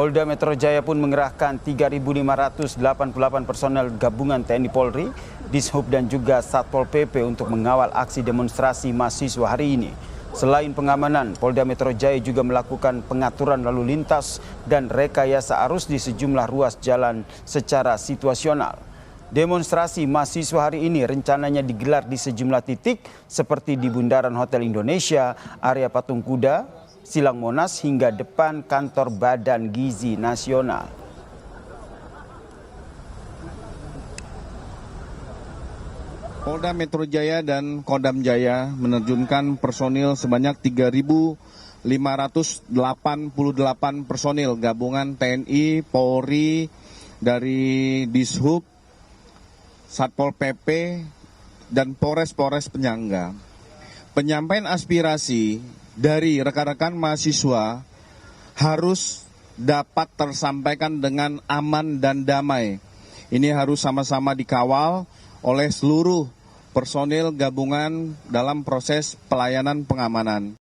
Polda Metro Jaya pun mengerahkan 3.588 personel gabungan TNI Polri, Dishub dan juga Satpol PP untuk mengawal aksi demonstrasi mahasiswa hari ini. Selain pengamanan, Polda Metro Jaya juga melakukan pengaturan lalu lintas dan rekayasa arus di sejumlah ruas jalan secara situasional. Demonstrasi mahasiswa hari ini rencananya digelar di sejumlah titik seperti di Bundaran Hotel Indonesia, area Patung Kuda, Silang Monas hingga depan kantor Badan Gizi Nasional. Polda Metro Jaya dan Kodam Jaya menerjunkan personil sebanyak 3.588 personil gabungan TNI, Polri, dari Dishub, Satpol PP, dan Polres-Polres penyangga. Penyampaian aspirasi dari rekan-rekan mahasiswa harus dapat tersampaikan dengan aman dan damai. Ini harus sama-sama dikawal oleh seluruh personil gabungan dalam proses pelayanan pengamanan.